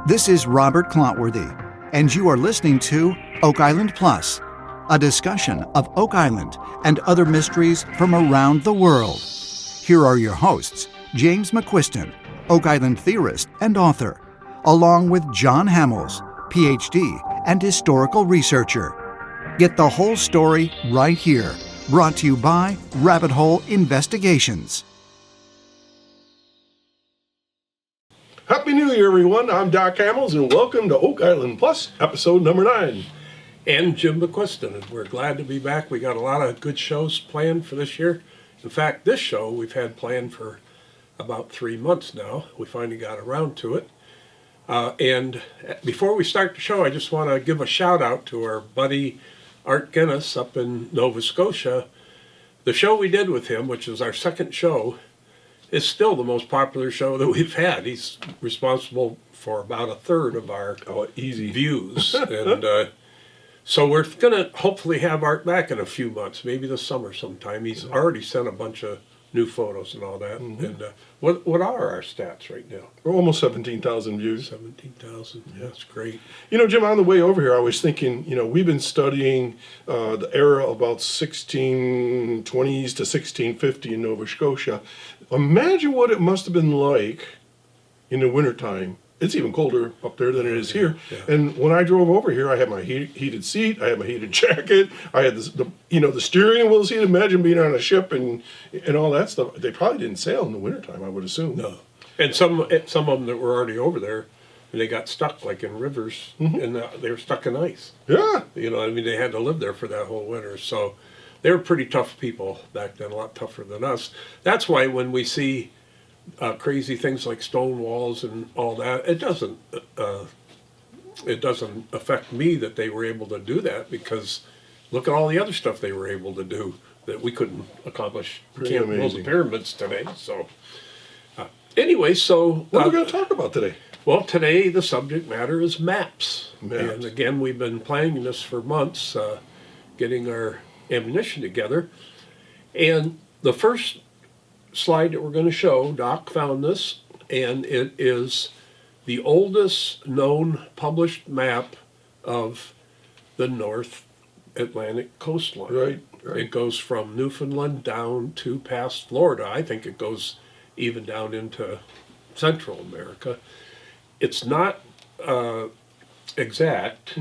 This is Robert Clotworthy, and you are listening to Oak Island Plus, a discussion of Oak Island and other mysteries from around the world. Here are your hosts, James McQuiston, Oak Island theorist and author, along with John Hamels, PhD and historical researcher. Get the whole story right here, brought to you by Rabbit Hole Investigations. Happy New Year, everyone. I'm Doc Hamels, and welcome to Oak Island Plus, episode number 9. And Jim McQuiston, and we're glad to be back. We got a lot of good shows planned for this year. In fact, this show we've had planned for about 3 months now. We finally got around to it. And before we start the show, I just want to give a shout out to our buddy Art Guinness up in Nova Scotia. The show we did with him, which is our second show, is still the most popular show that we've had. He's responsible for about a third of our views. And so we're going to hopefully have Art back in a few months, maybe this summer sometime. He's already sent a bunch of new photos and all that. Mm-hmm. And what are our stats right now? We're almost 17,000 views. 17,000, yeah, that's great. You know, Jim, on the way over here, I was thinking, we've been studying the era about 1620s to 1650 in Nova Scotia. Imagine what it must have been like in the wintertime. It's even colder up there than it is here. Yeah. And when I drove over here, I had my heated seat, I had my heated jacket, I had the steering wheel seat. Imagine being on a ship and all that stuff. They probably didn't sail in the wintertime, I would assume. No. And some of them that were already over there, and they got stuck like in rivers, and they were stuck in ice. Yeah. They had to live there for that whole winter. So they were pretty tough people back then, a lot tougher than us. That's why when we see crazy things like stone walls and all that, it doesn't affect me that they were able to do that, because look at all the other stuff they were able to do that we couldn't accomplish. We can't build the pyramids today. So anyway, so what are we going to talk about today? Well, today the subject matter is maps. And again, we've been planning this for months, getting our ammunition together. And the first slide that we're going to show, Doc found this, and it is the oldest known published map of the North Atlantic coastline. Right. It goes from Newfoundland down to past Florida. I think it goes even down into Central America. It's not exact,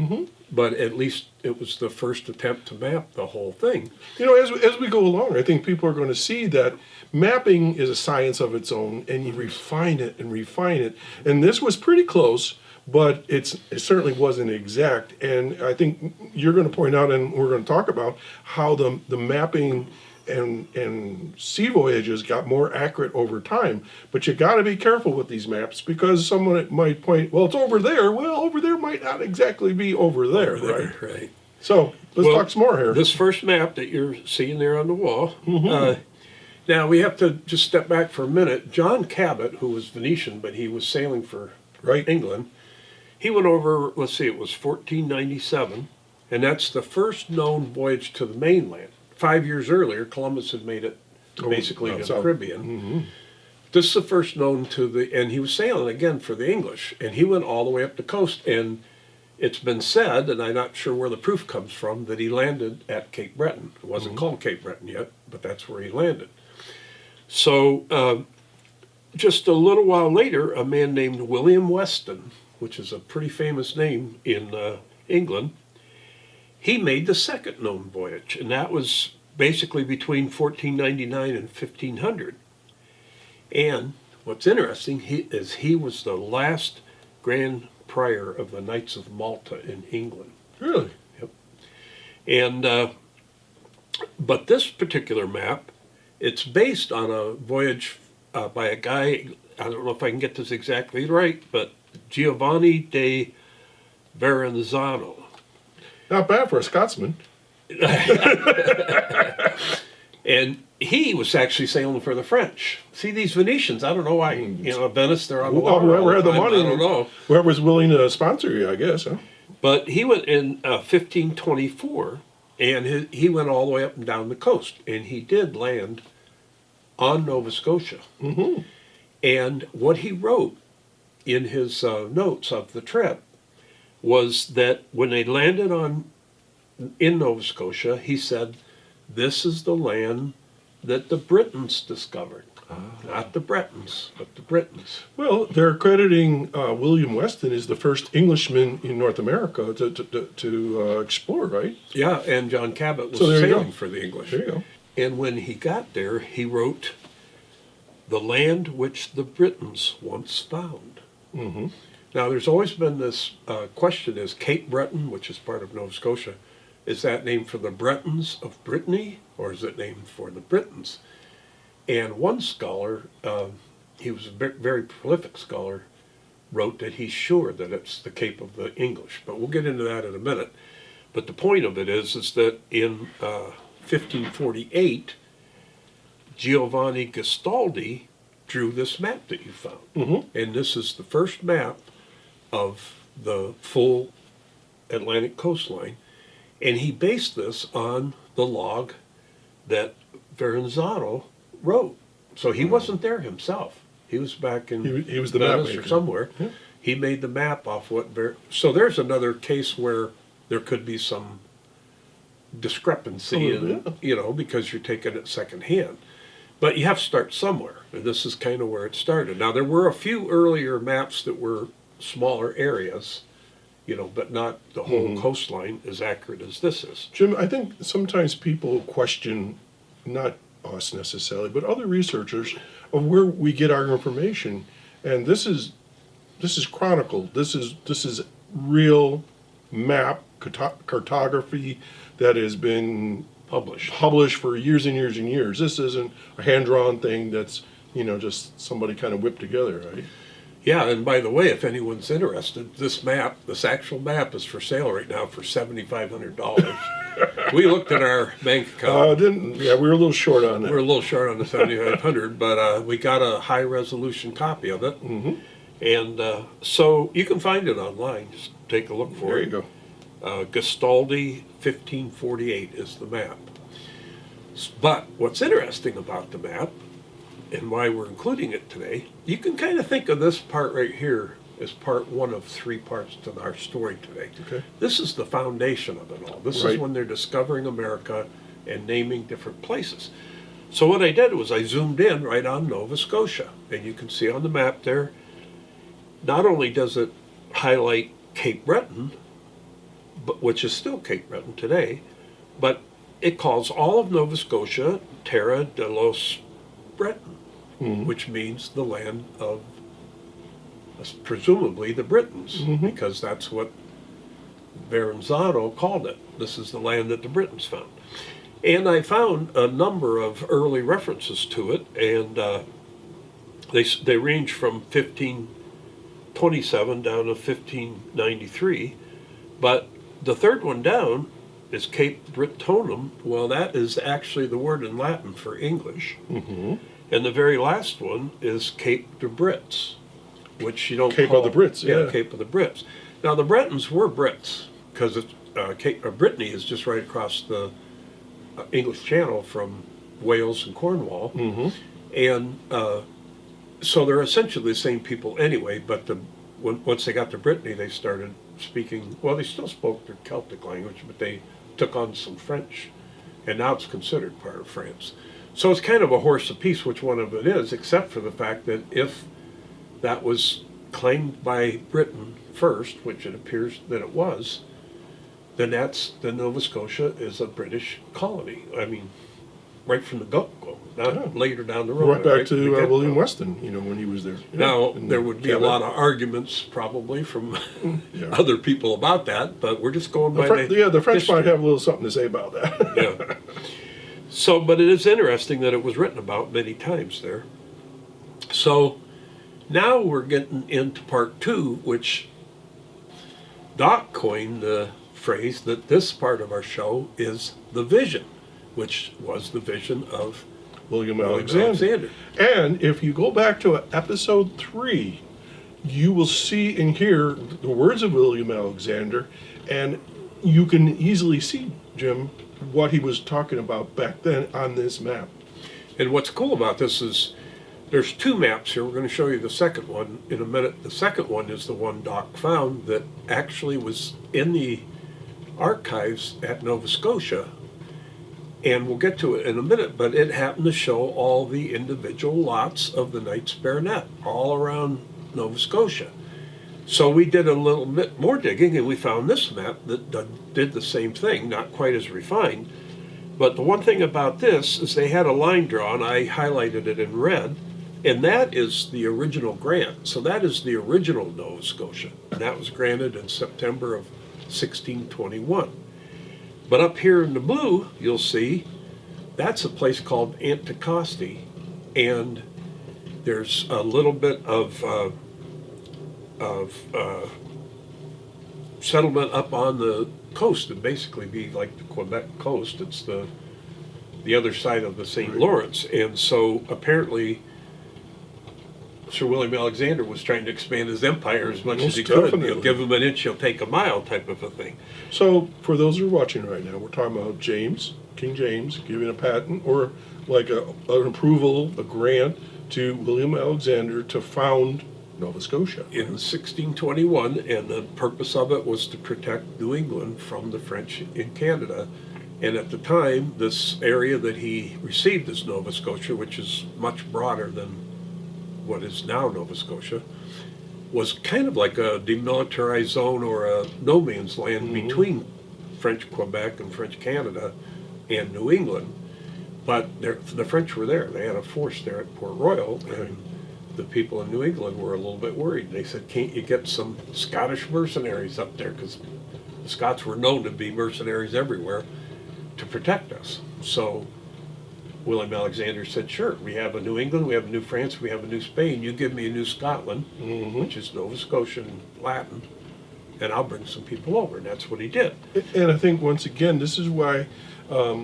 but at least it was the first attempt to map the whole thing. As we go along, I think people are going to see that mapping is a science of its own, and you refine it and refine it. And this was pretty close, but it certainly wasn't exact. And I think you're going to point out, and we're going to talk about, how the mapping and sea voyages got more accurate over time. But you got to be careful with these maps, because someone might point, well, it's over there. Well, over there might not exactly be over there, right? So let's talk some more here. This first map that you're seeing there on the wall. Now we have to just step back for a minute. John Cabot, who was Venetian, but he was sailing for England, he went over, it was 1497, and that's the first known voyage to the mainland. 5 years earlier, Columbus had made it basically to the Caribbean. This is the first known and he was sailing again for the English, and he went all the way up the coast, and it's been said, and I'm not sure where the proof comes from, that he landed at Cape Breton. It wasn't called Cape Breton yet, but that's where he landed. So just a little while later, a man named William Weston, which is a pretty famous name in England, he made the second known voyage, and that was basically between 1499 and 1500. And what's interesting is he was the last Grand Prior of the Knights of Malta in England. Really? Yep. And but this particular map, it's based on a voyage by a guy, I don't know if I can get this exactly right, but Giovanni de Verrazano. Not bad for a Scotsman. And he was actually sailing for the French. See, these Venetians, I don't know why, Venice, they're on the water. Whoever had the money, I don't know. Whoever's willing to sponsor you, I guess. Huh? But he went in 1524, and he went all the way up and down the coast, and he did land on Nova Scotia. And what he wrote in his notes of the trip was that when they landed in Nova Scotia, he said, "This is the land that the Britons discovered." Not the Bretons, but the Britons. Well, they're crediting William Weston as the first Englishman in North America to explore, right? Yeah, and John Cabot was So sailing for the English. There you go. And when he got there, he wrote, "The land which the Britons once found." Mm-hmm. Now, there's always been this question, is Cape Breton, which is part of Nova Scotia, is that named for the Bretons of Brittany, or is it named for the Britons? And one scholar, he was a very prolific scholar, wrote that he's sure that it's the Cape of the English. But we'll get into that in a minute. But the point of it is that in 1548, Giovanni Gastaldi drew this map that you found. Mm-hmm. And this is the first map of the full Atlantic coastline. And he based this on the log that Verrazano wrote. So he wasn't there himself. He was back in He was the map Venice maker. or somewhere. Yeah. He made the map off so there's another case where there could be some discrepancy, because you're taking it secondhand. But you have to start somewhere, and this is kind of where it started. Now, there were a few earlier maps that were smaller areas, but not the whole coastline as accurate as this is. Jim, I think sometimes people question, not us necessarily, but other researchers, of where we get our information. And this is chronicled. This is real map cartography that has been published for years and years and years. This isn't a hand-drawn thing that's just somebody kind of whipped together, right? Yeah, and by the way, if anyone's interested, this actual map is for sale right now for $7,500. We looked at our bank account. We were a little short on that. We're a little short on the $7,500, but we got a high-resolution copy of it. Mm-hmm. And so you can find it online. Just take a look for it. There you go. Gastaldi 1548 is the map. But what's interesting about the map, and why we're including it today, you can kind of think of this part right here as part one of three parts to our story today. Okay. This is the foundation of it all. This is when they're discovering America and naming different places. So what I did was I zoomed in right on Nova Scotia, and you can see on the map there, not only does it highlight Cape Breton, which is still Cape Breton today, but it calls all of Nova Scotia Terra de los Breton, which means the land of presumably the Britons, because that's what Verrazano called it. This is the land that the Britons found. And I found a number of early references to it, and they range from 1527 down to 1593, but the third one down is Cape Bretonum. Well, that is actually the word in Latin for English. Mm-hmm. And the very last one is Cape de Brits, which you don't Cape call... of the Brits, yeah. Cape of the Brits. Now, the Bretons were Brits, because Brittany is just right across the English Channel from Wales and Cornwall. Mm-hmm. And so they're essentially the same people anyway, but once they got to Brittany, they started speaking, well, they still spoke their Celtic language, but they took on some French, and now it's considered part of France. So it's kind of a horse apiece which one of it is, except for the fact that if that was claimed by Britain first, which it appears that it was, then Nova Scotia is a British colony. I mean, right from the go, not later down the road. Right back to William Weston, when he was there. Now, there would be a lot of arguments probably from other people about that, but we're just going by the French history. might have a little something to say about that. Yeah. So, but it is interesting that it was written about many times there. So, now we're getting into part two, which Doc coined the phrase that this part of our show is the vision, which was the vision of William Alexander. And if you go back to episode 3, you will see and hear the words of William Alexander, and you can easily see, Jim, what he was talking about back then on this map. And what's cool about this is There's two maps here. We're going to show you the second one in a minute. The second one is the one Doc found that actually was in the archives at Nova Scotia. And we'll get to it in a minute, but it happened to show all the individual lots of the Knights Baronet all around Nova Scotia. So we did a little bit more digging, and we found this map that did the same thing, not quite as refined. But the one thing about this is they had a line drawn. I highlighted it in red, and that is the original grant. So that is the original Nova Scotia, and that was granted in September of 1621. But up here in the blue, you'll see that's a place called Anticosti, and there's a little bit of settlement up on the coast. It'd basically be like the Quebec coast. It's the other side of the St. Lawrence, and so apparently Sir William Alexander was trying to expand his empire as much as he could. You know, give him an inch, he'll take a mile type of a thing. So for those who are watching right now, we're talking about James, King James, giving a patent or like an approval, a grant to William Alexander to found Nova Scotia. In 1621, and the purpose of it was to protect New England from the French in Canada. And at the time, this area that he received as Nova Scotia, which is much broader than what is now Nova Scotia, was kind of like a demilitarized zone or a no man's land between French Quebec and French Canada and New England. But the French were there. They had a force there at Port Royal, and the people in New England were a little bit worried. They said, can't you get some Scottish mercenaries up there? Because the Scots were known to be mercenaries everywhere to protect us. So William Alexander said, sure, we have a New England, we have a New France, we have a New Spain. You give me a New Scotland, which is Nova Scotia in Latin, and I'll bring some people over. And that's what he did. And I think, once again, this is why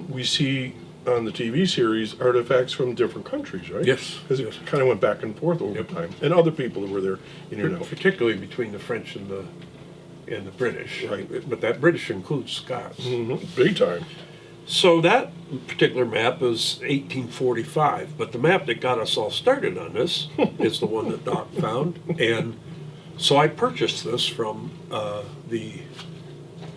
we see on the TV series artifacts from different countries, right? Yes. Because it kind of went back and forth over time. And other people that were there, Particularly between the French and the British. Right. But that British includes Scots. Big time. So that particular map is 1845, but the map that got us all started on this is the one that Doc found. And so I purchased this from the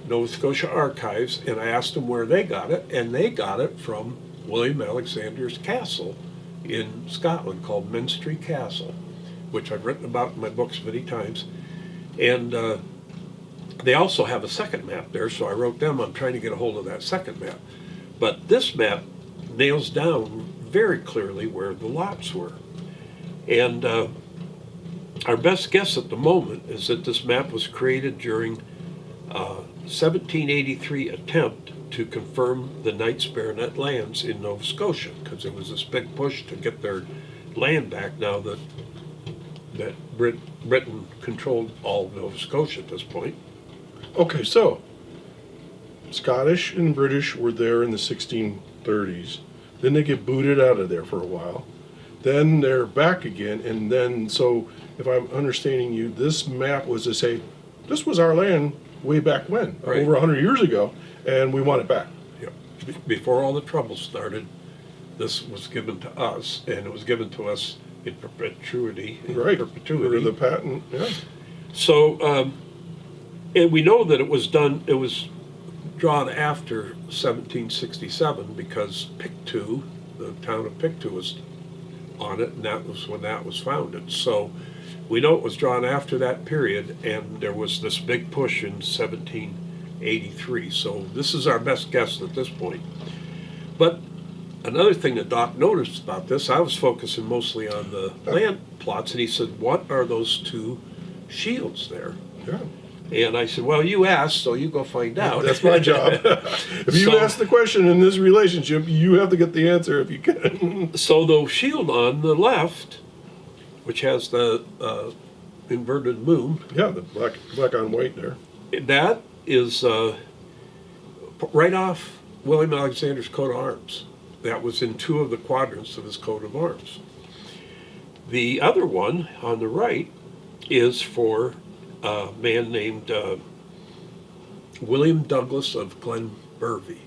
Nova Scotia Archives, and I asked them where they got it, and they got it from William Alexander's castle in Scotland called Menstrie Castle, which I've written about in my books many times. And they also have a second map there, so I wrote them. I'm trying to get a hold of that second map. But this map nails down very clearly where the lots were. And our best guess at the moment is that this map was created during 1783 attempt to confirm the Knights Baronet lands in Nova Scotia, because there was this big push to get their land back now that Britain controlled all of Nova Scotia at this point. Okay, so Scottish and British were there in the 1630s. Then they get booted out of there for a while. Then they're back again, and then, so if I'm understanding you, this map was to say, this was our land way back when, Right. over 100 years ago, and we want it back. Yeah. Before all the trouble started, this was given to us, and it was given to us in perpetuity. Right. Perpetuity. Or the patent, yeah. So, and we know that it was drawn after 1767 because Pictou, the town of Pictou, was on it, and that was when that was founded. So we know it was drawn after that period, and there was this big push in 1783. So this is our best guess at this point. But another thing that Doc noticed about this, I was focusing mostly on the land plots, and he said, what are those two shields there? Yeah. And I said, well, you asked, so you go find out. That's my job. If you ask the question in this relationship, you have to get the answer if you can. So the shield on the left, which has the inverted moon. Yeah, the black on white there. That is right off William Alexander's coat of arms. That was in two of the quadrants of his coat of arms. The other one on the right is for a man named William Douglas of Glenbervie.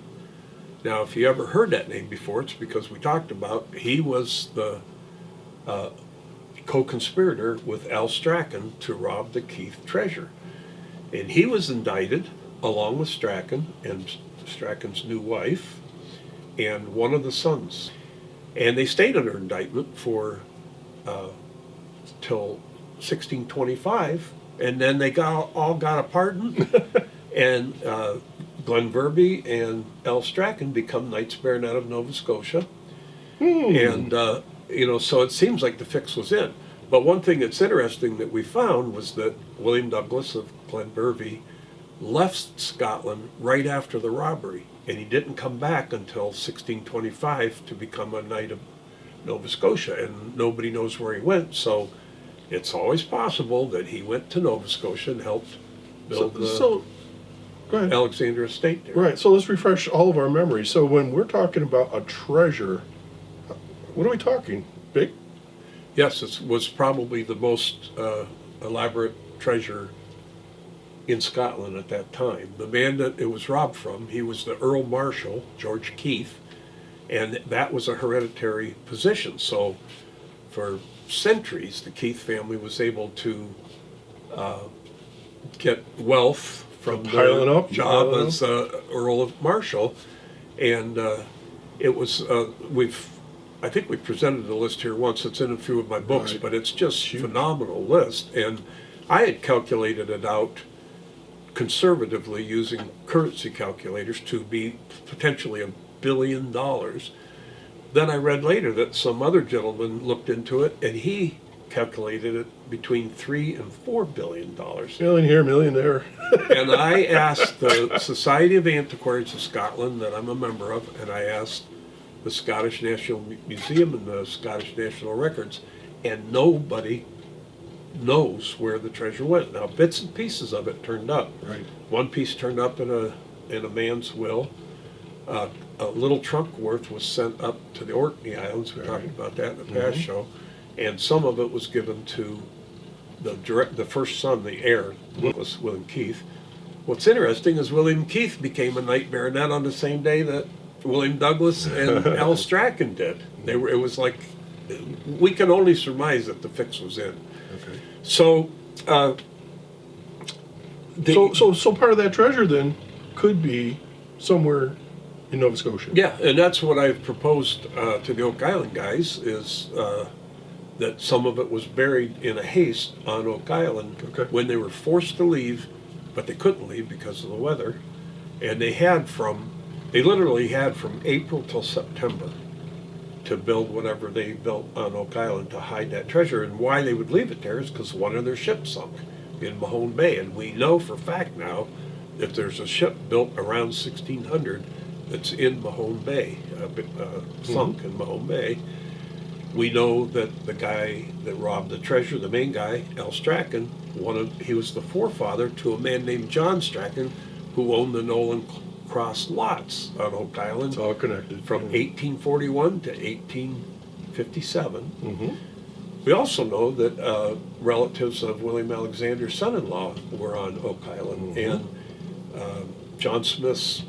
Now, if you ever heard that name before, it's because we talked about he was the co-conspirator with Al Strachan to rob the Keith treasure. And he was indicted along with Strachan and Strachan's new wife and one of the sons. And they stayed under indictment for till 1625, and then they all got a pardon, and Glen Verby and L. Strachan become Knights Baronet of Nova Scotia. And, so it seems like the fix was in. But one thing that's interesting that we found was that William Douglas of Glen Verby left Scotland right after the robbery, and he didn't come back until 1625 to become a Knight of Nova Scotia, and nobody knows where he went, so it's always possible that he went to Nova Scotia and helped build Go ahead. Alexander Estate there. Right, so let's refresh all of our memories. So when we're talking about a treasure, what are we talking? Big? Yes, it was probably the most elaborate treasure in Scotland at that time. The man that it was robbed from, he was the Earl Marshal, George Keith, and that was a hereditary position. So for centuries, the Keith family was able to get wealth from their job as Earl of Marshal, and it was I think we presented the list here once. It's in a few of my books, but it's just a phenomenal list. And I had calculated it out conservatively using currency calculators to be potentially $1 billion. Then I read later that some other gentleman looked into it, and he calculated it between $3 and $4 billion. Million here, million there. And I asked the Society of Antiquaries of Scotland, that I'm a member of, and I asked the Scottish National Museum and the Scottish National Records, and nobody knows where the treasure went. Now, bits and pieces of it turned up. Right. One piece turned up in a man's will. A little trunk worth was sent up to the Orkney Islands. We talked about that in the past show, and some of it was given to the first son, the heir, was William Keith. What's interesting is William Keith became a Knight Baronet on the same day that William Douglas and Al Strachan did. It was like, we can only surmise that the fix was in. Okay. So, so part of that treasure then could be somewhere in Nova Scotia. yeah, and that's what I've proposed to the Oak Island guys, is that some of it was buried in a haste on Oak Island when they were forced to leave, but they couldn't leave because of the weather, and they literally had from April till September to build whatever they built on Oak Island to hide that treasure. And why they would leave it there is because one of their ships sunk in Mahone Bay. And we know for a fact now that there's a ship built around 1600 that's in Mahone Bay, sunk in Mahone Bay. We know that the guy that robbed the treasure, the main guy, Al Strachan, he was the forefather to a man named John Strachan, who owned the Nolan Cross lots on Oak Island. It's all connected. From 1841 to 1857. We also know that relatives of William Alexander's son-in-law were on Oak Island, and John Smith's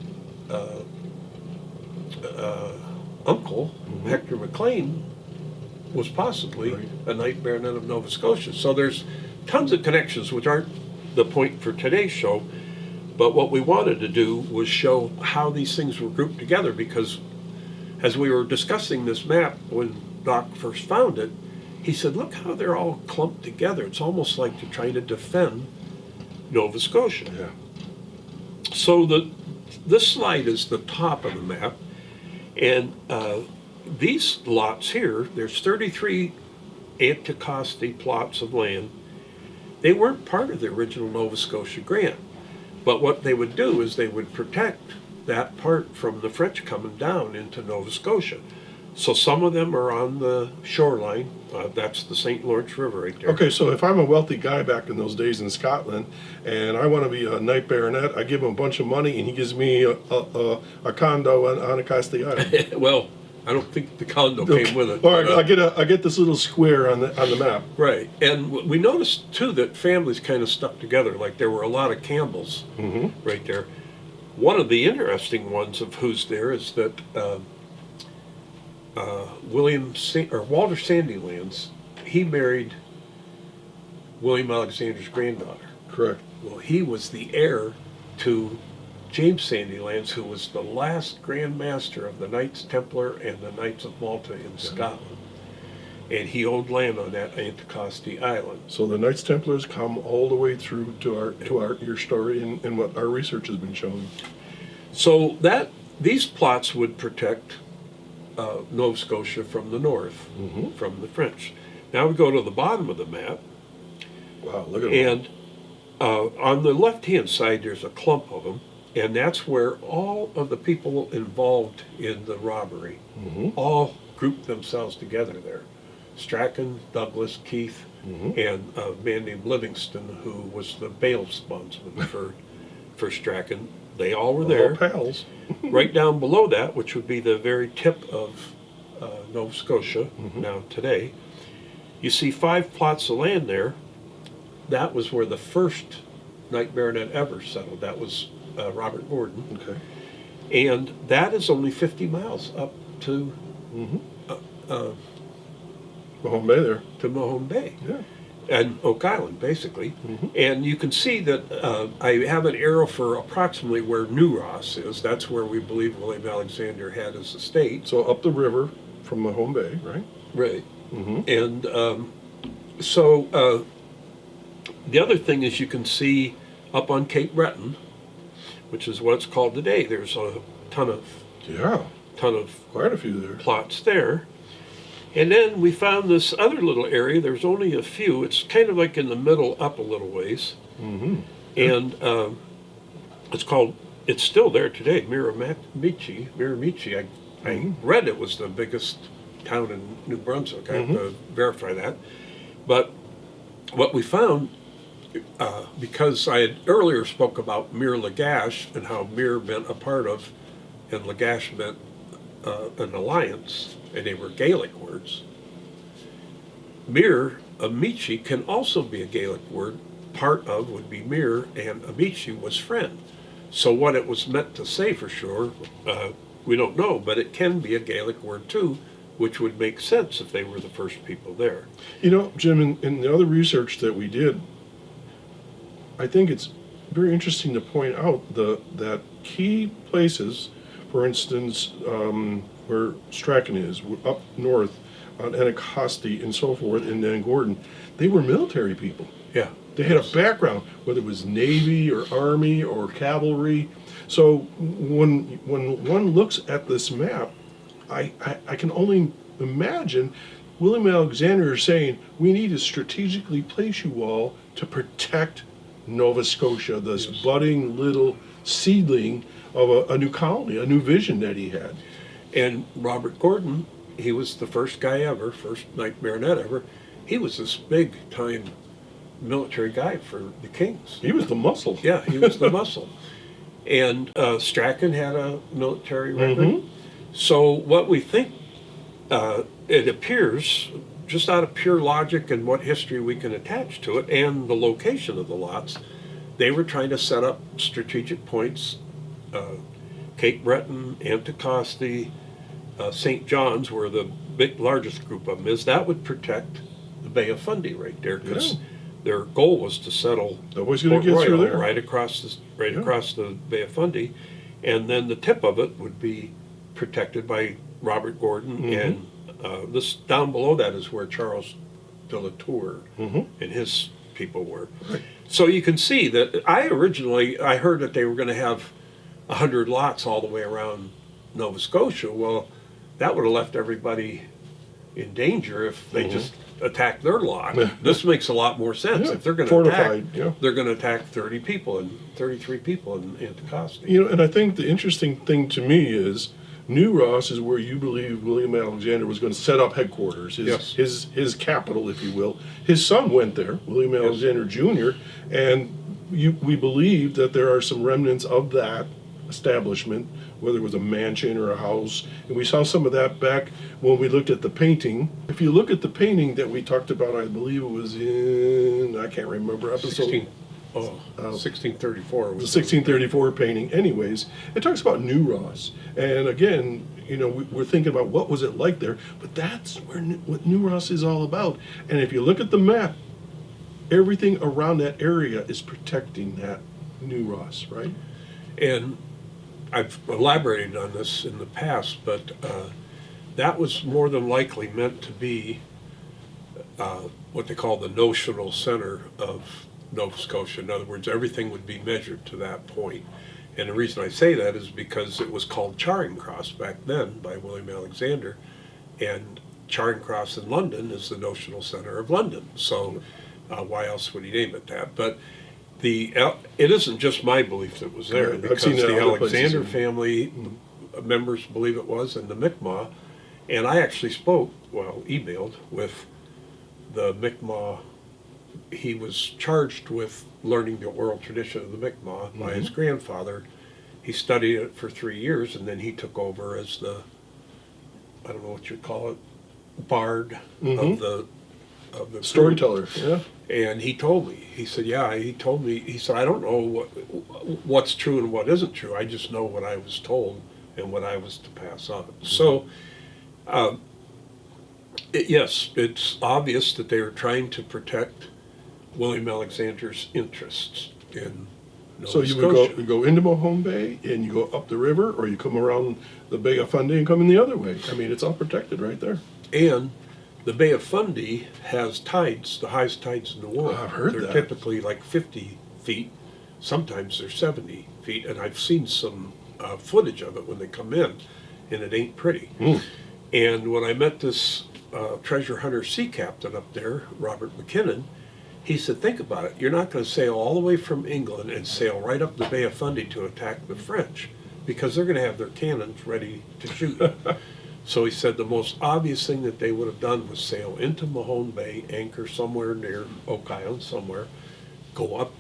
uncle, Hector McLean, was possibly a Knight Baronet of Nova Scotia. So there's tons of connections, which aren't the point for today's show. But what we wanted to do was show how these things were grouped together, because as we were discussing this map when Doc first found it, he said, look how they're all clumped together. It's almost like they're trying to defend Nova Scotia. Yeah. So this slide is the top of the map, and these lots here, there's 33 Anticosti plots of land. They weren't part of the original Nova Scotia grant. But what they would do is they would protect that part from the French coming down into Nova Scotia. So some of them are on the shoreline. That's the St. Lawrence River right there. Okay, so if I'm a wealthy guy back in those days in Scotland, and I want to be a Knight Baronet, I give him a bunch of money, and he gives me a condo on Anticosti Island. Well, I don't think the condo came with it. Or I get this little square on the map. Right, and we noticed too that families kind of stuck together. Like there were a lot of Campbells right there. One of the interesting ones of who's there is that Walter Sandilands, he married William Alexander's granddaughter. Correct. Well, he was the heir to James Sandilands, who was the last Grand Master of the Knights Templar and the Knights of Malta in Scotland. And he owned land on that Anticosti Island. So the Knights Templars come all the way through to your story and what our research has been showing. So these plots would protect Nova Scotia from the north, from the French. Now we go to the bottom of the map. Wow, look at and on the left-hand side, there's a clump of them, and that's where all of the people involved in the robbery all grouped themselves together there. Strachan, Douglas, Keith, and a man named Livingston, who was the bail bondsman for Strachan. They all were there. All pals. Right down below that, which would be the very tip of Nova Scotia, now today, you see 5 plots of land there. That was where the first Knight Baronet ever settled. That was Robert Gordon. Okay. And that is only 50 miles up to Mahone Bay there. to Mahone Bay. Yeah. And Oak Island, basically. And you can see that I have an arrow for approximately where New Ross is. That's where we believe William Alexander had his estate. So up the river from Mahone Bay, right? Right. And so the other thing is you can see up on Cape Breton, which is what it's called today, there's a ton of Quite a few there. plots there. And then we found this other little area. There's only a few. It's kind of like in the middle up a little ways. And it's still there today, Miramichi. I read it was the biggest town in New Brunswick. I have to verify that. But what we found, because I had earlier spoke about Mir Lagash and how Mir meant a part of, and Lagash meant an alliance, and they were Gaelic words. Mir, Amici, can also be a Gaelic word. Part of would be Mir, and Amici was friend. So what it was meant to say for sure, we don't know, but it can be a Gaelic word too, which would make sense if they were the first people there. You know, Jim, in the other research that we did, I think it's very interesting to point out that key places, for instance, where Strachan is, up north on Anticosti and so forth, and then Gordon, they were military people. Yeah. They had a background, whether it was Navy or Army or cavalry. So when one looks at this map, I can only imagine William Alexander saying, we need to strategically place you all to protect Nova Scotia, this budding little seedling of a new colony, a new vision that he had. And Robert Gordon, he was the first guy ever, first Knight Baronet ever. He was this big time military guy for the Kings. He was the muscle. Yeah, he was the muscle. And Strachan had a military record. So what we think, it appears, just out of pure logic and what history we can attach to it and the location of the lots, they were trying to set up strategic points, Cape Breton, Anticosti, St. John's, where the largest group of them is. That would protect the Bay of Fundy right there, because their goal was to settle Nobody's going Port to get through Royal there. right across the Bay of Fundy, and then the tip of it would be protected by Robert Gordon, and this down below that is where Charles de la Tour and his people were. Right. So you can see that I heard that they were going to have 100 lots all the way around Nova Scotia. Well, that would have left everybody in danger if they just attacked their lot. This makes a lot more sense. Yeah. If they're going to attack, Fortified, they're going to attack 30 people and 33 people in Anticosti. You know, and I think the interesting thing to me is New Ross is where you believe William Alexander was going to set up headquarters, his capital, if you will. His son went there, William Alexander Jr., and we believe that there are some remnants of that establishment, whether it was a mansion or a house. And we saw some of that back when we looked at the painting. If you look at the painting that we talked about, I believe it was in, I can't remember, episode 1634 the was 1634 painting anyways. It talks about New Ross. And again, we're thinking about what was it like there, but that's what New Ross is all about. And if you look at the map, everything around that area is protecting that New Ross, right? And I've elaborated on this in the past, but that was more than likely meant to be what they call the notional center of Nova Scotia. In other words, everything would be measured to that point. And the reason I say that is because it was called Charing Cross back then by William Alexander, and Charing Cross in London is the notional center of London. So why else would he name it that? But it isn't just my belief that was there, Right. because I've seen the that other Alexander places. family members believe it was, and the Mi'kmaq. And I actually emailed with the Mi'kmaq. He was charged with learning the oral tradition of the Mi'kmaq by his grandfather. He studied it for 3 years, and then he took over as I don't know what you'd call it, bard of the Storyteller, yeah. And he told me, he said, I don't know what's true and what isn't true. I just know what I was told and what I was to pass on. So, yes, it's obvious that they were trying to protect William Alexander's interests in Nova So you Scotia. would go into Mahone Bay and you go up the river, or you come around the Bay of Fundy and come in the other way. I mean, it's all protected right there. And the Bay of Fundy has tides, the highest tides in the world. I've heard they're that. typically like 50 feet. Sometimes they're 70 feet. And I've seen some footage of it when they come in, and it ain't pretty. And when I met this treasure hunter sea captain up there, Robert McKinnon, he said, think about it. You're not going to sail all the way from England and sail right up the Bay of Fundy to attack the French, because they're going to have their cannons ready to shoot. So he said the most obvious thing that they would have done was sail into Mahone Bay, anchor somewhere near Oak Island somewhere, go up,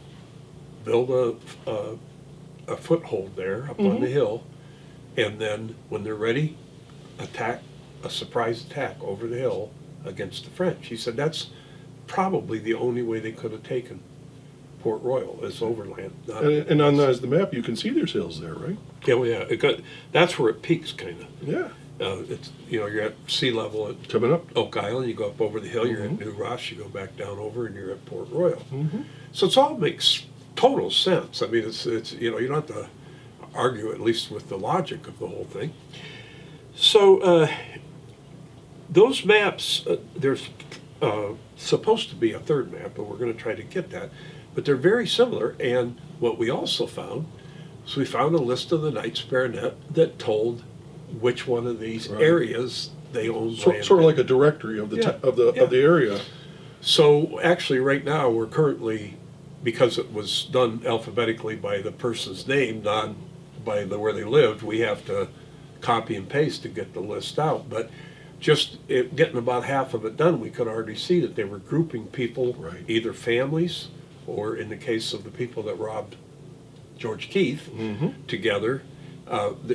build a foothold there up on the hill, and then when they're ready, attack, a surprise attack over the hill against the French. He said that's probably the only way they could have taken Port Royal as overland. And on the map, you can see there's hills there, right? That's where it peaks, kind of. Yeah. It's you're at sea level at Coming up. Oak Island. You go up over the hill. You're at New Ross. You go back down over, and you're at Port Royal. So it all makes total sense. I mean, it's you don't have to argue, at least with the logic of the whole thing. So those maps, there's supposed to be a third map, but we're going to try to get that. But they're very similar. And what we also found is we found a list of the Knights Baronet that told which one of these areas they owned land. Sort of like a directory of the area. So actually, right now we're currently, because it was done alphabetically by the person's name, not by where they lived, we have to copy and paste to get the list out. But just getting about half of it done, we could already see that they were grouping people, either families, or in the case of the people that robbed George Keith, together.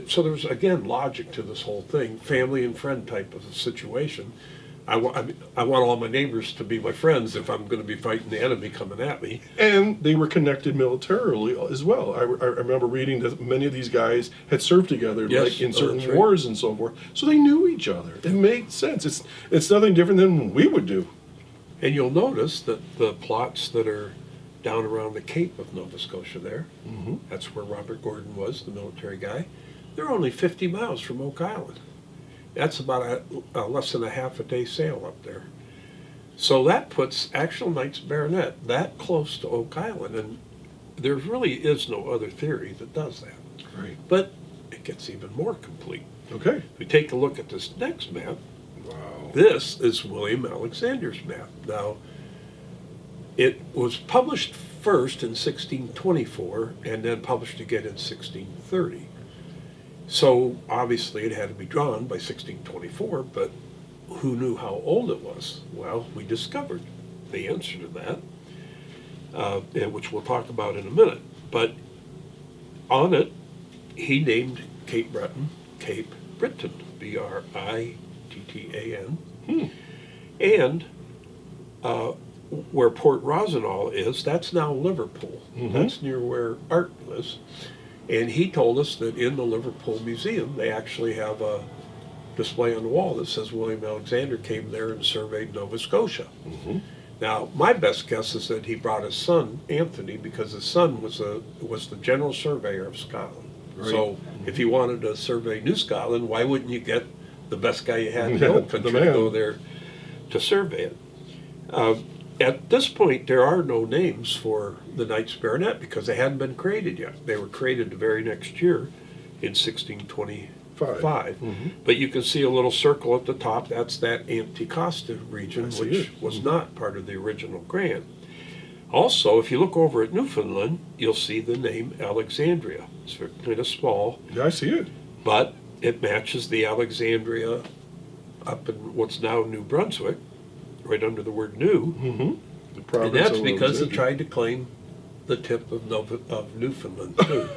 So there's, again, logic to this whole thing, family and friend type of a situation. I want all my neighbors to be my friends if I'm going to be fighting the enemy coming at me. And they were connected militarily as well. I remember reading that many of these guys had served together, like in certain wars and so forth. So they knew each other. It made sense. It's nothing different than we would do. And you'll notice that the plots that are down around the Cape of Nova Scotia there, that's where Robert Gordon was, the military guy, they're only 50 miles from Oak Island. That's about less than a half a day sail up there. So that puts actual Knights Baronet that close to Oak Island, and there really is no other theory that does that. Right. But it gets even more complete. Okay. If we take a look at this next map, Wow. this is William Alexander's map. Now, it was published first in 1624 and then published again in 1630. So obviously it had to be drawn by 1624, but who knew how old it was? Well, we discovered the answer to that, and which we'll talk about in a minute. But on it, he named Cape Breton, Cape Britain, Brittan. And where Port Rosenau is, that's now Liverpool. That's near where Art lives. And he told us that in the Liverpool Museum, they actually have a display on the wall that says William Alexander came there and surveyed Nova Scotia. Now, my best guess is that he brought his son, Anthony, because his son was the general surveyor of Scotland. Right. So if you wanted to survey New Scotland, why wouldn't you get the best guy you had in the whole country to go there to survey it? At this point, there are no names for the Knights Baronet because they hadn't been created yet. They were created the very next year in 1625. But you can see a little circle at the top. That's that Anticosta region, which was not part of the original grant. Also, if you look over at Newfoundland, you'll see the name Alexandria. It's kind of small. Yeah, I see it. But it matches the Alexandria up in what's now New Brunswick, right under the word new. And that's because he tried to claim the tip of Newfoundland, too.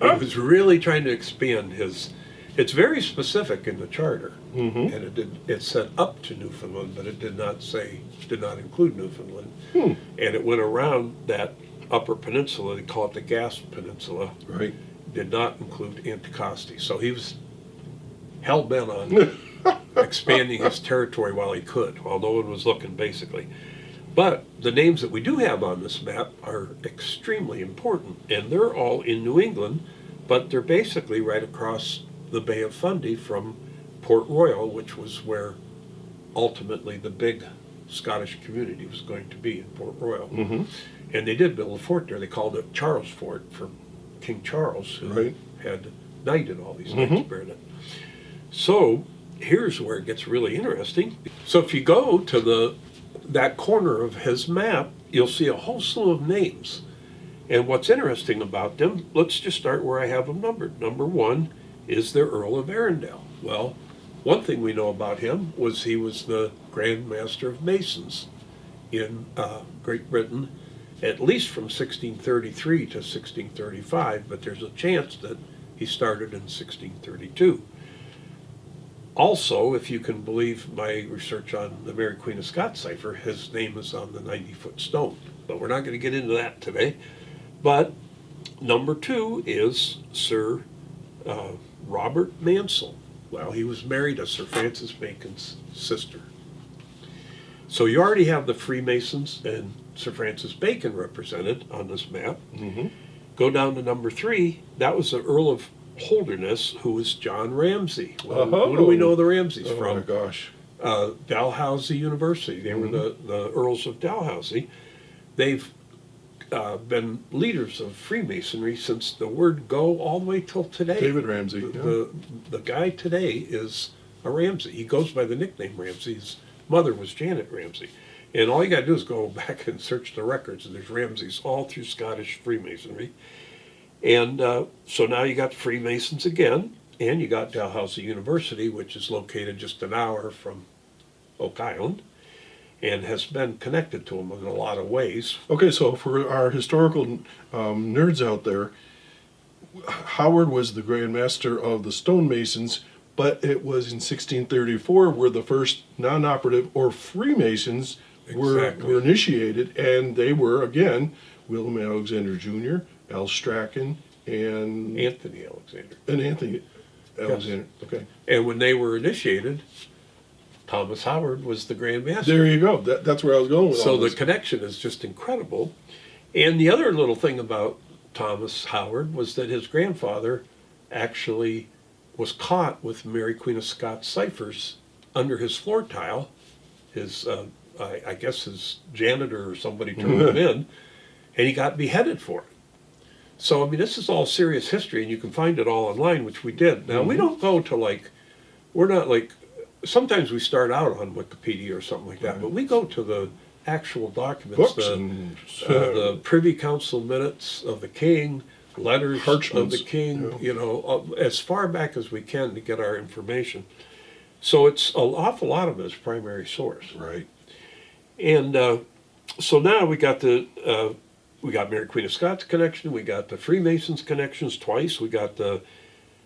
He was really trying to expand his... It's very specific in the charter, and it said up to Newfoundland, but it did not include Newfoundland. And it went around that upper peninsula. They call it the Gas Peninsula. Right. Did not include Anticosti. So he was hell-bent on expanding his territory while he could, while no one was looking, basically. But the names that we do have on this map are extremely important, and they're all in New England, but they're basically right across the Bay of Fundy from Port Royal, which was where ultimately the big Scottish community was going to be in Port Royal. And they did build a fort there. They called it Charles Fort from King Charles, who had knighted all these Knights Baronet. So here's where it gets really interesting. So if you go to that corner of his map, you'll see a whole slew of names. And what's interesting about them, let's just start where I have them numbered. Number 1 is the Earl of Arundel. Well, one thing we know about him was he was the Grand Master of Masons in Great Britain, at least from 1633 to 1635, but there's a chance that he started in 1632. Also, if you can believe my research on the Mary Queen of Scots cipher, his name is on the 90-foot stone. But we're not going to get into that today. But number 2 is Sir Robert Mansell. Well, he was married to Sir Francis Bacon's sister. So you already have the Freemasons and Sir Francis Bacon represented on this map. Go down to number 3. That was the Earl of Holderness, who was John Ramsay. Well, who do we know the Ramsays from? Oh my gosh. Dalhousie University. They were the Earls of Dalhousie. They've been leaders of Freemasonry since the word go all the way till today. David Ramsay. The guy today is a Ramsay. He goes by the nickname Ramsay. His mother was Janet Ramsay. And all you got to do is go back and search the records, and there's Ramsays all through Scottish Freemasonry. And so now you got the Freemasons again, and you got Dalhousie University, which is located just an hour from Oak Island, and has been connected to them in a lot of ways. Okay, so for our historical nerds out there, Howard was the Grand Master of the stonemasons, but it was in 1634 where the first non-operative or Freemasons were initiated, and they were, again, William Alexander Jr., Al Strachan, and Anthony Alexander. And Anthony Alexander, okay. And when they were initiated, Thomas Howard was the Grand Master. There you go. That's where I was going with all So this. the connection is just incredible. And the other little thing about Thomas Howard was that his grandfather actually was caught with Mary Queen of Scots ciphers under his floor tile. His, I guess his janitor or somebody turned him in, and he got beheaded for it. So, I mean, this is all serious history, and you can find it all online, which we did. Now, we don't go to, we're not sometimes we start out on Wikipedia or something like that, but we go to the actual documents, the Privy Council minutes of the king, letters of the king, as far back as we can to get our information. So it's an awful lot of it is primary source. Right. And so now we got we got Mary Queen of Scots connection, we got the Freemasons connections twice, we got the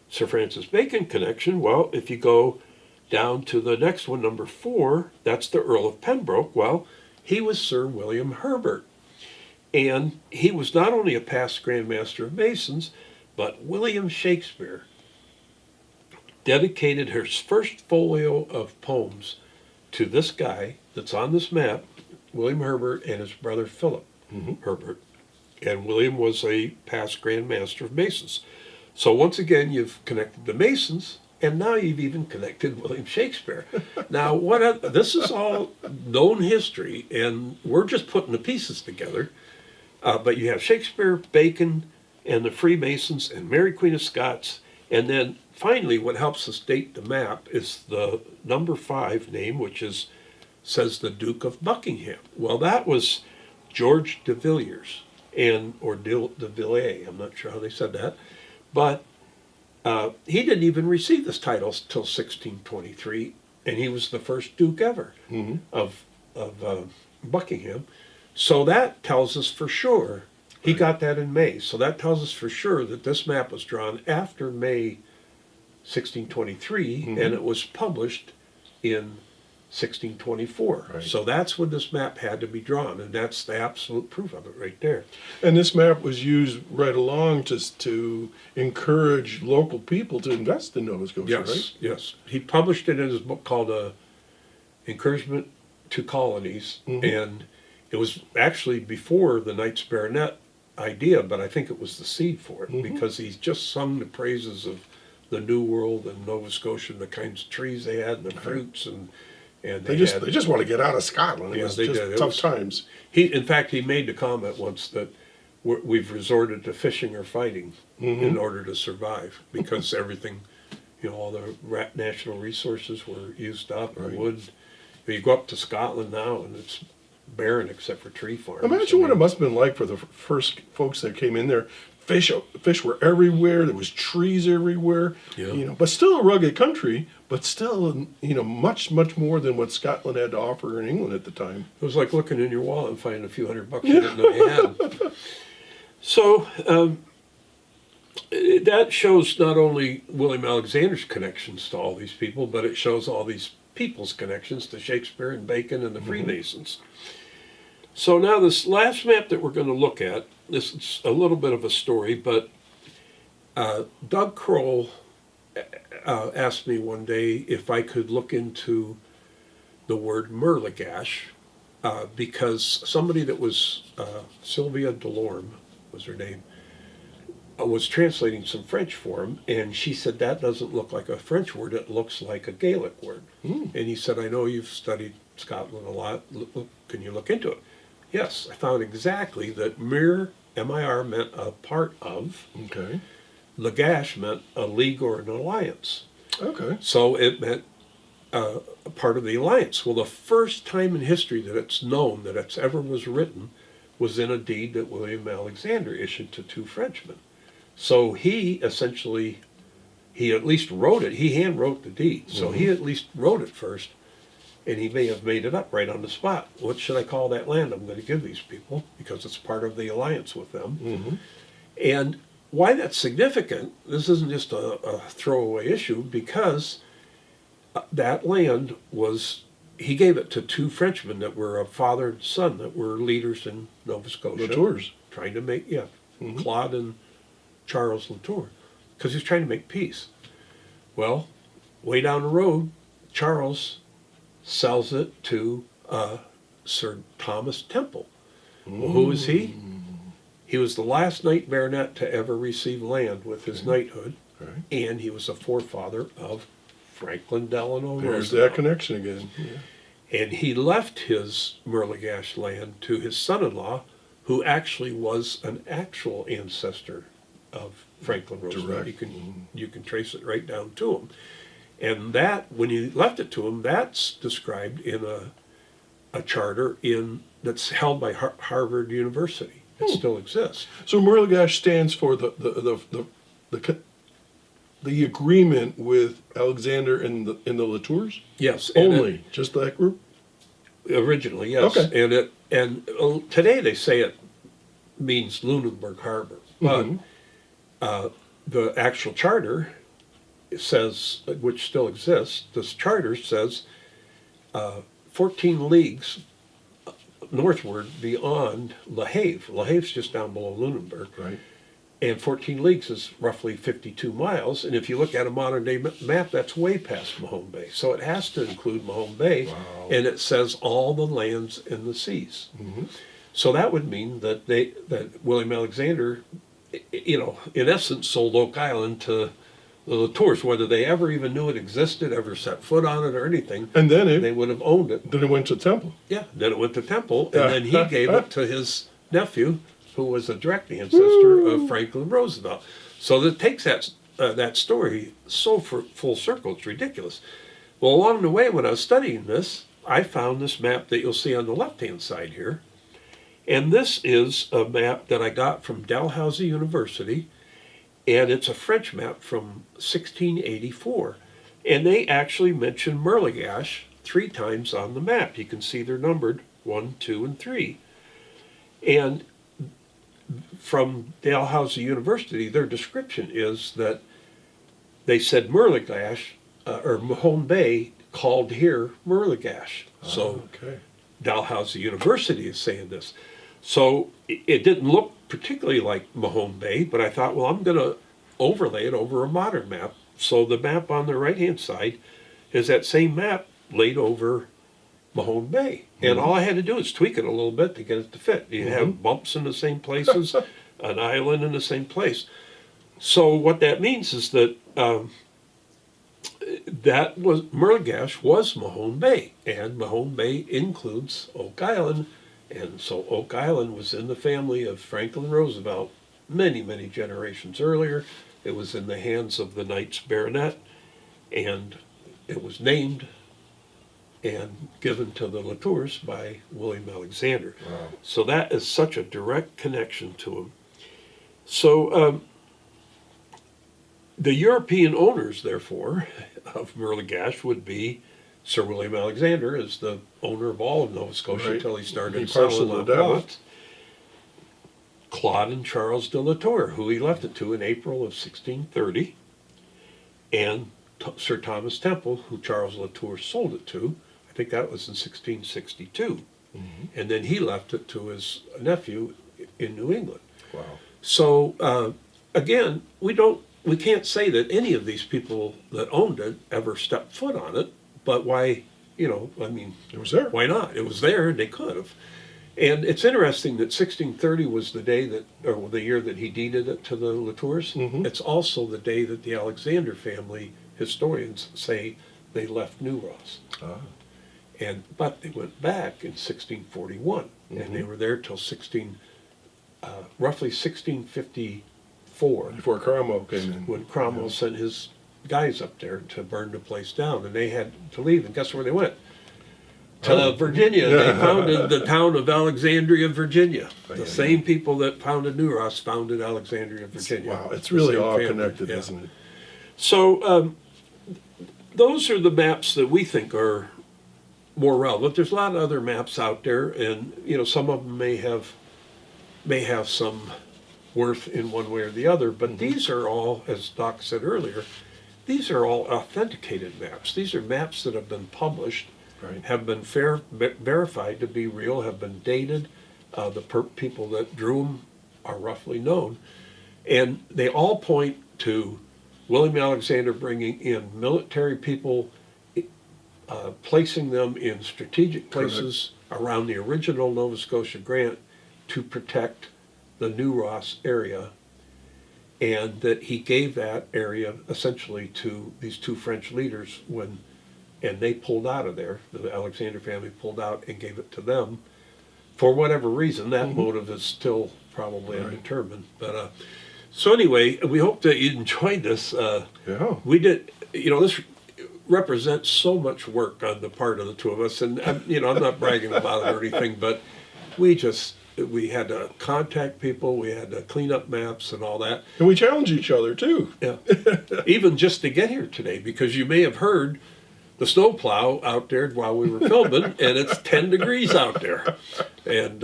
Sir Francis Bacon connection. Well, if you go down to the next one, number 4, that's the Earl of Pembroke. Well, He was Sir William Herbert. And he was not only a past Grand Master of Masons, but William Shakespeare dedicated his first folio of poems to this guy that's on this map, William Herbert, and his brother Philip Herbert. And William was a past Grand Master of Masons. So once again, you've connected the Masons, and now you've even connected William Shakespeare. Now, this is all known history, and we're just putting the pieces together. But you have Shakespeare, Bacon, and the Freemasons, and Mary Queen of Scots. And then finally, what helps us date the map is the number 5 name, which says the Duke of Buckingham. Well, that was George de Villiers, or de Villiers, I'm not sure how they said that. But he didn't even receive this title till 1623, and he was the first Duke ever of Buckingham. So that tells us for sure, he got that in May, so that tells us for sure that this map was drawn after May 1623, and it was published in 1624. Right. So that's when this map had to be drawn, and that's the absolute proof of it right there. And this map was used right along to encourage local people to invest in Nova Scotia, right? Yes. He published it in his book called Encouragement to Colonies, and it was actually before the Knights Baronet idea, but I think it was the seed for it, because he's just sung the praises of the New World and Nova Scotia and the kinds of trees they had and the fruits, and they just want to get out of Scotland. It was just tough times. In fact, he made the comment once that we've resorted to fishing or fighting in order to survive, because everything, all the national resources were used up. Right. Wood. You go up to Scotland now, and it's barren except for tree farms. Imagine what it must have been like for the first folks that came in there. Fish were everywhere. There was trees everywhere. Yeah. But still a rugged country. But still, much more than what Scotland had to offer in England at the time. It was like looking in your wallet and finding a few $100 you didn't know you had. So that shows not only William Alexander's connections to all these people, but it shows all these people's connections to Shakespeare and Bacon and the Freemasons. So now this last map that we're going to look at, this is a little bit of a story, but Doug Kroll asked me one day if I could look into the word Merlegash, because somebody that was, Sylvia Delorme was her name, was translating some French for him, and she said, that doesn't look like a French word, it looks like a Gaelic word. And he said, I know you've studied Scotland a lot, can you look into it? Yes, I found exactly that Mir, M-I-R, meant a part of. Okay. Lagash meant a league or an alliance. Okay. So it meant a part of the alliance. Well, the first time in history that it's known that it's ever was written was in a deed that William Alexander issued to 2 Frenchmen. So he essentially, he at least wrote it. He hand wrote the deed. So he at least wrote it first. And he may have made it up right on the spot. What should I call that land I'm going to give these people? Because it's part of the alliance with them. And why that's significant, this isn't just a throwaway issue, because that land was, he gave it to 2 Frenchmen that were a father and son that were leaders in Nova Scotia. Latours. Trying to make, Claude and Charles Latour, because he was trying to make peace. Well, way down the road, Charles sells it to Sir Thomas Temple. Well, who was he? He was the last knight baronet to ever receive land with his knighthood, and he was a forefather of Franklin Delano Roosevelt. There's that connection again. Yeah. And he left his Merlegash land to his son-in-law, who actually was an actual ancestor of Franklin Roosevelt. You can trace it right down to him. And that, when he left it to him, that's described in a charter that's held by Harvard University. It still exists. So Merlegash stands for the agreement with Alexander and the Latours? Yes. Only just that group? Originally, yes. Okay. And today they say it means Lunenburg Harbor, but the actual charter says, which still exists, this charter says 14 leagues northward beyond La Have. La Have's just down below Lunenburg. Right. And 14 leagues is roughly 52 miles. And if you look at a modern day map, that's way past Mahone Bay. So it has to include Mahone Bay. Wow. And it says all the lands and the seas. Mm-hmm. So that would mean that William Alexander, in essence, sold Oak Island to the Latours, whether they ever even knew it existed, ever set foot on it or anything. And then they would have owned it. Then it went to Temple. Yeah, then it went to Temple, and then he gave it to his nephew, who was a direct ancestor of Franklin Roosevelt. So that takes that story so full circle, it's ridiculous. Well, along the way, when I was studying this, I found this map that you'll see on the left-hand side here. And this is a map that I got from Dalhousie University, and it's a French map from 1684. And they actually mention Merligash 3 times on the map. You can see they're numbered 1, 2, and 3. And from Dalhousie University, their description is that they said Merligash, or Mahone Bay, called here Merligash. So okay. Dalhousie University is saying this. So it didn't look particularly like Mahone Bay, but I thought, well, I'm going to overlay it over a modern map. So the map on the right-hand side is that same map laid over Mahone Bay. And all I had to do is tweak it a little bit to get it to fit. You have bumps in the same places, an island in the same place. So what that means is that Merligash was Mahone Bay, and Mahone Bay includes Oak Island. And so Oak Island was in the family of Franklin Roosevelt many, many generations earlier. It was in the hands of the Knights Baronet, and it was named and given to the Latours by William Alexander. Wow. So that is such a direct connection to him. So the European owners, therefore, of Merligash would be Sir William Alexander, as the owner of all of Nova Scotia until he started selling on plots. Claude and Charles de Latour, who he left it to in April of 1630, and Sir Thomas Temple, who Charles Latour sold it to. I think that was in 1662. And then he left it to his nephew in New England. Wow. So again, we can't say that any of these people that owned it ever stepped foot on it, but why, it was there. Why not? It was there, and they could have. And it's interesting that 1630 was the day or the year that he deeded it to the Latours. It's also the day that the Alexander family historians say they left New Ross. But they went back in 1641, and they were there till roughly 1654. Before Cromwell came in. When Cromwell sent his guys up there to burn the place down, and they had to leave, and guess where they went? To Virginia. They founded the town of Alexandria, Virginia. The same people that founded New Ross founded Alexandria, Virginia. Wow, it's really all connected, isn't it? So those are the maps that we think are more relevant. There's a lot of other maps out there, and some of them may have some worth in one way or the other, but these are all, as Doc said earlier, these are all authenticated maps. These are maps that have been published, have been verified to be real, have been dated. The people that drew them are roughly known. And they all point to William Alexander bringing in military people, placing them in strategic places around the original Nova Scotia grant to protect the New Ross area, and that he gave that area essentially to these 2 French leaders and they pulled out of there. The Alexander family pulled out and gave it to them. For whatever reason, that motive is still probably undetermined. But so anyway, we hope that you enjoyed this. We did, this represents so much work on the part of the 2 of us, and I'm not bragging about it or anything, but we had to contact people, we had to clean up maps and all that. And we challenge each other too. Yeah. Even just to get here today, because you may have heard the snowplow out there while we were filming, and it's 10 degrees out there. And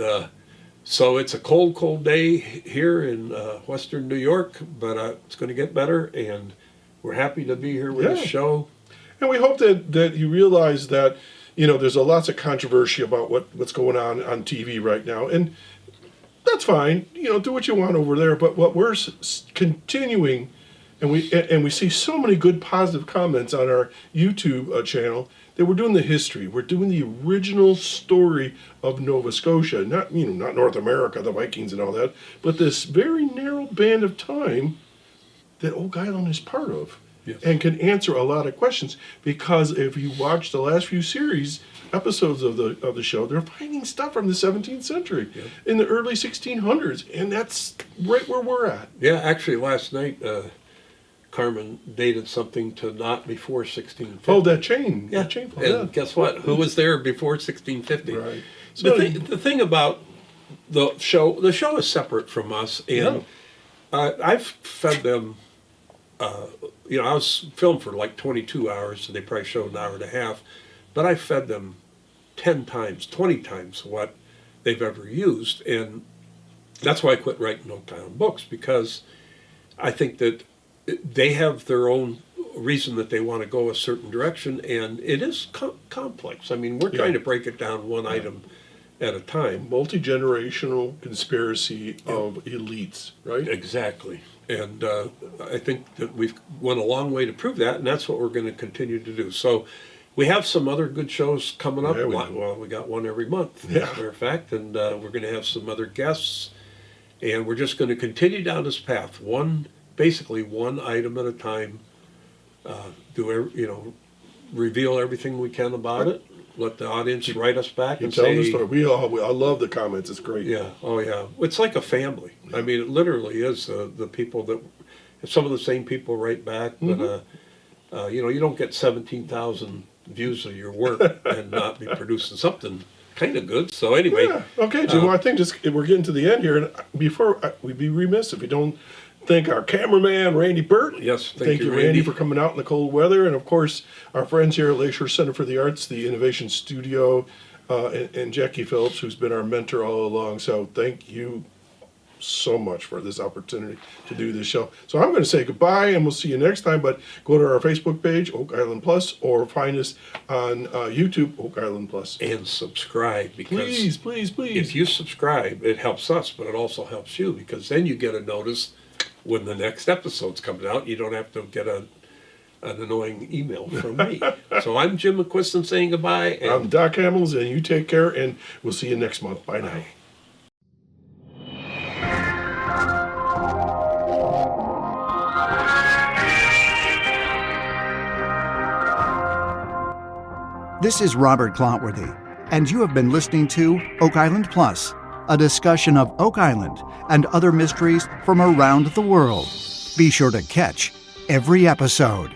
so it's a cold, cold day here in western New York, but it's going to get better, and we're happy to be here with this show. And we hope that you realize that there's lots of controversy about what's going on TV right now, and that's fine. Do what you want over there. But what we're continuing, and we see so many good positive comments on our YouTube channel, that we're doing the history. We're doing the original story of Nova Scotia, not North America, the Vikings and all that, but this very narrow band of time that Oak Island is part of. Yes. And can answer a lot of questions, because if you watch the last few episodes of the show, they're finding stuff from the 17th century, in the early 1600s, and that's right where we're at. Yeah, actually, last night Carmen dated something to not before 1650. Oh, that chain. Yeah. That chain fall, and guess what? Who was there before 1650? Right. So The thing about the show is separate from us, and I've fed them. I was filmed for like 22 hours, so they probably showed an hour and a half, but I fed them 10 times, 20 times what they've ever used, and that's why I quit writing Oak Island books, because I think that they have their own reason that they want to go a certain direction, and it is complex. I mean, we're trying to break it down one item at a time. Multi-generational conspiracy of elites, right? Exactly. And I think that we've went a long way to prove that, and that's what we're going to continue to do. So we have some other good shows coming up. Yeah, we got one every month, as a matter of fact, and we're going to have some other guests, and we're just going to continue down this path, basically one item at a time, reveal everything we can about it. Let the audience write us back and tell say, the story. I love the comments. It's great. yeah, oh yeah. It's like a family. I mean, it literally is. The people that, some of the same people write back, but you don't get 17,000 views of your work and not be producing something kind of good. So anyway, okay, Jim. I think we're getting to the end here, and before we'd be remiss if we don't thank our cameraman, Randy Burt. Yes, thank you, Randy, for coming out in the cold weather. And, of course, our friends here at Lakeshore Center for the Arts, the Innovation Studio, and Jackie Phillips, who's been our mentor all along. So thank you so much for this opportunity to do this show. So I'm going to say goodbye, and we'll see you next time. But go to our Facebook page, Oak Island Plus, or find us on YouTube, Oak Island Plus. And subscribe, because please. if you subscribe, it helps us, but it also helps you, because then you get a notice when the next episode's coming out. You don't have to get an annoying email from me. So I'm Jim McQuiston saying goodbye. And I'm Doc Hamels, and you take care, and we'll see you next month. Bye now. This is Robert Clotworthy, and you have been listening to Oak Island Plus, a discussion of Oak Island and other mysteries from around the world. Be sure to catch every episode.